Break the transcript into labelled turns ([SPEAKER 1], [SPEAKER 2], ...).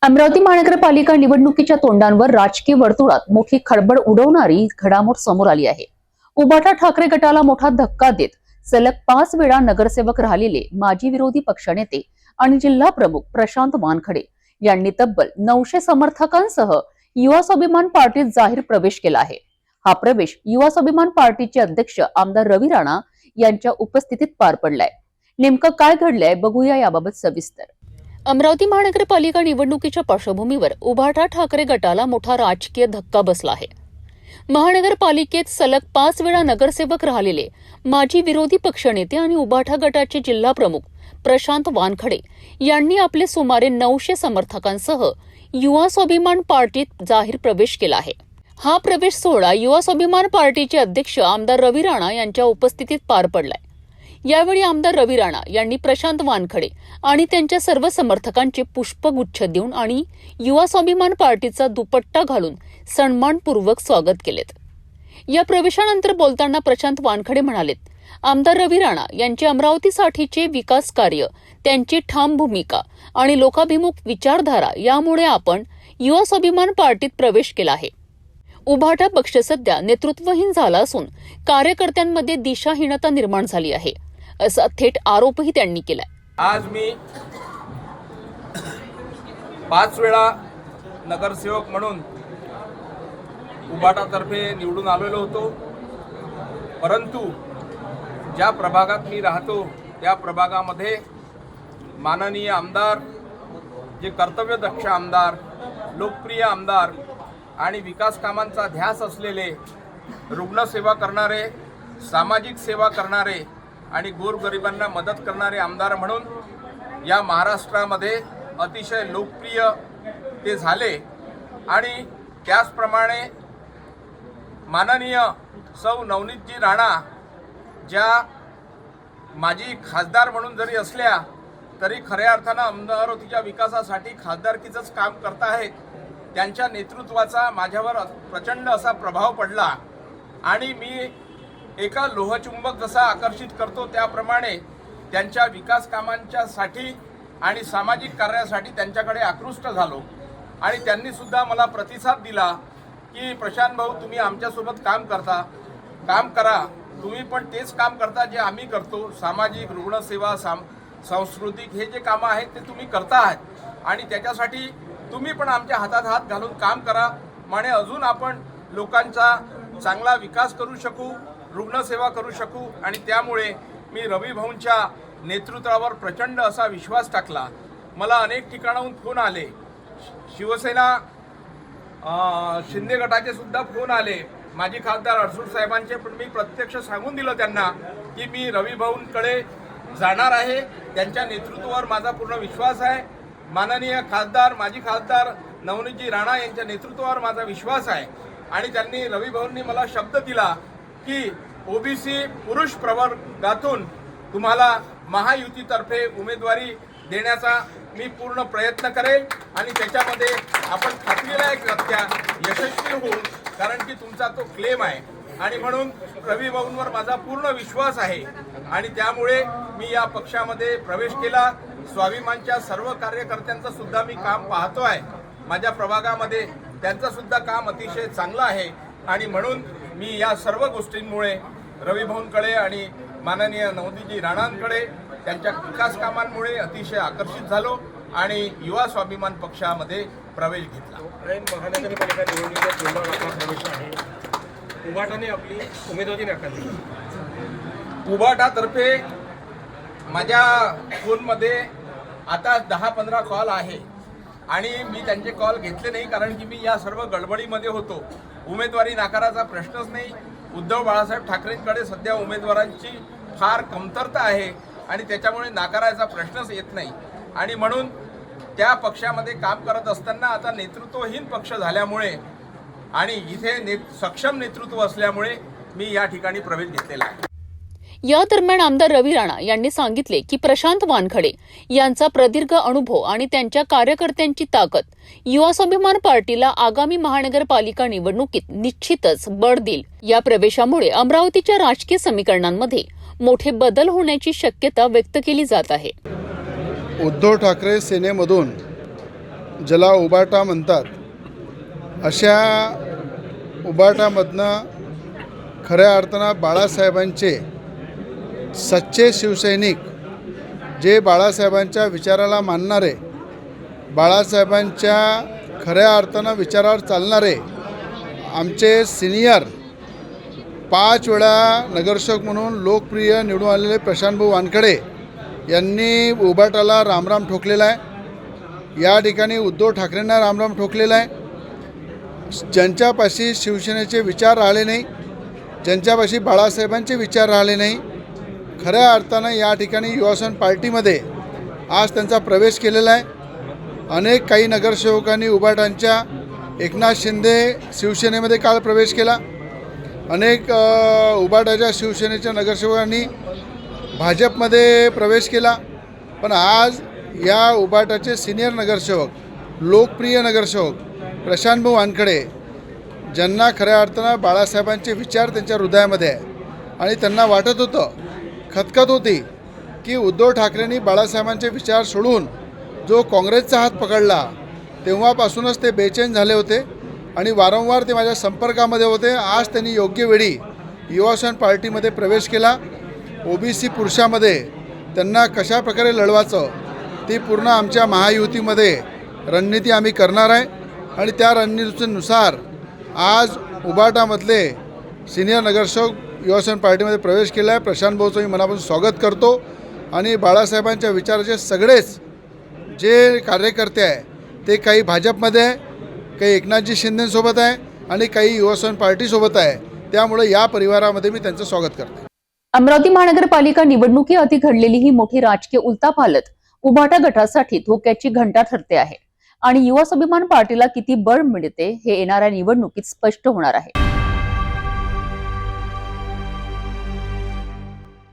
[SPEAKER 1] अमरावती महानगरपालिका निवडणुकीच्या तोंडांवर राजकीय वर्तुळात मोठी खळबळ उडवणारी घडामोड समोर आली आहे। उभाटा ठाकरे गटाला मोठा धक्का देत सलग 5 वेळा नगरसेवक राहिलेले माजी विरोधी पक्षनेते आणि जिल्हा प्रमुख प्रशांत वानखडे यांनी तब्बल 900 समर्थकांसह युवा स्वाभिमान पार्टीत जाहीर प्रवेश केला आहे। हा प्रवेश युवा स्वाभिमान पार्टीचे अध्यक्ष आमदार रवी राणा यांच्या उपस्थितीत पार पडलाय। नेमकं काय घडलंय बघूया याबाबत सविस्तर। अमरावती महानगरपालिका निवडणुकीच्या पार्श्वभूमीवर उभाटा ठाकरे गटाला मोठा राजकीय धक्का बसला आहे। महानगरपालिकेत सलग 5 वेळा नगरसेवक राहिलेले माजी विरोधी पक्षनेते आणि उभाटा गटाचे जिल्हा प्रमुख प्रशांत वानखडे यांनी आपले सुमारे 900 समर्थकांसह युवा स्वाभिमान पार्टीत जाहीर प्रवेश केला आहे। हा प्रवेश सोहळा युवा स्वाभिमान पार्टीचे अध्यक्ष आमदार रवी राणा यांच्या उपस्थितीत पार पडलाय। यावेळी आमदार रवी राणा यांनी प्रशांत वानखडे आणि त्यांच्या सर्व समर्थकांचे पुष्पगुच्छ देऊन आणि युवा स्वाभिमान पार्टीचा दुपट्टा घालून सन्मानपूर्वक स्वागत केलेत। या प्रवेशानंतर बोलताना प्रशांत वानखडे म्हणालेत, आमदार रवी राणा यांचे अमरावतीसाठीचे विकास कार्य, त्यांची ठाम भूमिका आणि लोकाभिमुख विचारधारा यामुळे आपण युवा स्वाभिमान पार्टीत प्रवेश केला आहे। उभाटा पक्ष सध्या नेतृत्वहीन झाला असून कार्यकर्त्यांमध्ये दिशाहीनता निर्माण झाली आहे, असा थेट आरोपही त्यांनी केलाय।
[SPEAKER 2] आज मी 5 वेळा नगरसेवक म्हणून उभाटातर्फे निवडून आलेलो होतो, परंतु ज्या प्रभागात मी राहतो त्या प्रभागामध्ये माननीय आमदार, जे कर्तव्यदक्ष आमदार, लोकप्रिय आमदार आणि विकास कामांचा ध्यास असलेले, रुग्णसेवा करणारे, सामाजिक सेवा करणारे आणि गोरगरिबांना मदत करणारे आमदार म्हणून या महाराष्ट्रामध्ये अतिशय लोकप्रिय ते झाले। आणि त्याचप्रमाणे माननीय सौ नवनीतजी राणा ज्या माजी खासदार म्हणून जरी असल्या तरी खऱ्या अर्थानं अमरावतीच्या विकासासाठी खासदारकीचंच काम करत आहेत। त्यांच्या नेतृत्वाचा माझ्यावर प्रचंड असा प्रभाव पडला आणि मी एका लोहचुंबक जसा आकर्षित करतो त्याप्रमाणे त्यांच्या विकास कामांच्यासाठी आणि सामाजिक कार्यासाठी त्यांच्याकडे आकृष्ट झालो। आणि त्यांनी सुद्धा मला प्रतिसाद दिला की प्रशांत भाऊ, तुम्ही आमच्यासोबत काम करा, तुम्ही पण तेच काम करता जे आम्ही करतो, सामाजिक, रुग्णसेवा, सांस्कृतिक हे जे कामं आहेत ते तुम्ही करता आहात आणि त्याच्यासाठी तुम्ही पण आमच्या हातात हात घालून काम करा, म्हणजे अजून आपण लोकांचा चांगला विकास करू शकू, रुग्णसेवा करू शकू। आणि त्यामुळे मी रवी भाऊंच्या नेतृत्वावर प्रचंड असा विश्वास टाकला। मला अनेक ठिकाणाहून फोन आले, शिवसेना शिंदे गटाचे सुद्धा फोन आले, माजी खासदार अडसूळ साहेबांचे, पण मी प्रत्यक्ष सांगून दिलं त्यांना की मी रवी भाऊंकडे जाणार आहे, त्यांच्या नेतृत्वावर माझा पूर्ण विश्वास आहे। माननीय खासदार, माजी खासदार नवनीतजी राणा यांच्या नेतृत्वावर माझा विश्वास आहे। आणि त्यांनी, रवी भाऊंनी मला शब्द दिला की ओबीसी पुरुष प्रवर्गातून तुम्हाला महायुतीतर्फे उमेदवारी देण्याचा मी पूर्ण प्रयत्न करेल आणि त्याच्यामध्ये आपण खात्रीलायकरित्या यशस्वी होऊ, कारण की तुमचा तो क्लेम आहे। आणि म्हणून रवी भाऊंवर माझा पूर्ण विश्वास आहे आणि त्यामुळे मी या पक्षामध्ये प्रवेश केला। स्वाभिमानच्या सर्व कार्यकर्त्यांचं सुद्धा मी काम पाहतो आहे, माझ्या प्रभागामध्ये त्यांचं सुद्धा काम अतिशय चांगलं आहे आणि म्हणून मी या सर्व गोष्टींमुळे रवी भाऊंकडे आणि माननीय नवनीतजी राणांकडे त्यांच्या विकास कामांमुळे अतिशय आकर्षित झालो आणि युवा स्वाभिमान पक्षामध्ये प्रवेश घेतला।
[SPEAKER 3] महानगरपालिका निवडणुकीच्या तोंडावर आपला प्रवेश आहे, उभाटाने आपली उमेदवारी नाकारली।
[SPEAKER 2] उभाटातर्फे माझ्या फोनमध्ये आता 10-15 कॉल आहे आणि मी त्यांचे कॉल घेतले नाही, कारण की मी या सर्व गडबडीमध्ये होतो। उमेदवारी नाकाराचा प्रश्नच नाही, उद्धव बाळासाहेब ठाकरेंकडे सध्या उमेदवारांची फार कमतरता आहे आणि त्याच्यामुळे नाकारायचा प्रश्नच येत नाही। आणि म्हणून त्या पक्षामध्ये काम करत असताना आता नेतृत्वहीन पक्ष झाल्यामुळे आणि इथे सक्षम नेतृत्व असल्यामुळे मी या ठिकाणी प्रवेश घेतलेला आहे।
[SPEAKER 1] या दरम्यान आमदार रवी राणा यांनी सांगितले की प्रशांत वानखडे यांचा प्रदीर्घ अनुभव आणि त्यांच्या कार्यकर्त्यांची ताकद युवा स्वाभिमान पार्टीला आगामी महानगरपालिका निवडणुकीत निश्चितच बळ देईल। या प्रवेशामुळे अमरावतीच्या राजकीय समीकरणांमध्ये मोठे बदल होण्याची शक्यता व्यक्त केली जात आहे।
[SPEAKER 4] उद्धव ठाकरे सेनेमधून ज्याला उबाटा म्हणतात, अशा उबाटामधनं खऱ्या अर्थानं बाळासाहेबांचे सच्चे शिवसैनिक, जे बाळासाहेबांच्या विचाराला मानणारे, बाळासाहेबांच्या खऱ्या अर्थानं विचारावर चालणारे आमचे सिनियर 5 वेळा नगरसेवक म्हणून लोकप्रिय निवडून आलेले प्रशांतभाऊ वानखडे यांनी उबाटाला रामराम ठोकलेला आहे. या ठिकाणी उद्धव ठाकरेंना रामराम ठोकलेला आहे. ज्यांच्यापाशी शिवसेनेचे विचार राहिले नाही, ज्यांच्यापाशी बाळासाहेबांचे विचार राहिले नाही, खऱ्या अर्थानं या ठिकाणी युवासेना पार्टीमध्ये आज त्यांचा प्रवेश केलेला आहे. अनेक काही नगरसेवकांनी उबाटांच्या एकनाथ शिंदे शिवसेनेमध्ये काल प्रवेश केला. अनेक उबाटाच्या शिवसेनेच्या नगरसेवकांनी भाजपमध्ये प्रवेश केला. पण आज या उबाटाचे सिनियर नगरसेवक, लोकप्रिय नगरसेवक प्रशांतभाऊ वानखडे, ज्यांना खऱ्या अर्थानं बाळासाहेबांचे विचार त्यांच्या हृदयामध्ये आहे आणि त्यांना वाटत होतं, खतखत होती की उद्धव ठाकरेंनी बाळासाहेबांचे विचार सोडून जो काँग्रेसचा हात पकडला तेव्हापासूनच ते बेचैन झाले होते आणि वारंवार ते माझ्या संपर्कामध्ये होते. आज त्यांनी योग्य वेळी युवासेना पार्टीमध्ये प्रवेश केला. ओबीसी पुरुषामध्ये त्यांना कशा प्रकारे लढवायचं ती पूर्ण आमच्या महायुतीमध्ये रणनीती आम्ही करणार आहे आणि त्या रणनीतीनुसार आज उबाटामधले सिनियर नगरसेवक युवासेना पार्टीमध्ये प्रवेश केला आहे. प्रशांत भाऊचं मी मनापासून स्वागत करतो आणि बाळासाहेबांच्या विचाराचे सगळेच जे कार्यकर्ते आहे ते काही भाजपमध्ये आहे, काही एकनाथजी शिंदेसोबत आहे आणि काही युवासेना पार्टीसोबत आहे. त्यामुळे या परिवारामध्ये मी त्यांचं स्वागत करतो.
[SPEAKER 1] अमरावती महानगरपालिका निवडणुकीआधी घडलेली ही मोठी राजकीय उलथापालथ उभाटा गटासाठी धोक्याची घंटा ठरते आहे आणि युवा स्वाभिमान पार्टीला किती बळ मिळते हे येणाऱ्या निवडणुकीत स्पष्ट होणार आहे.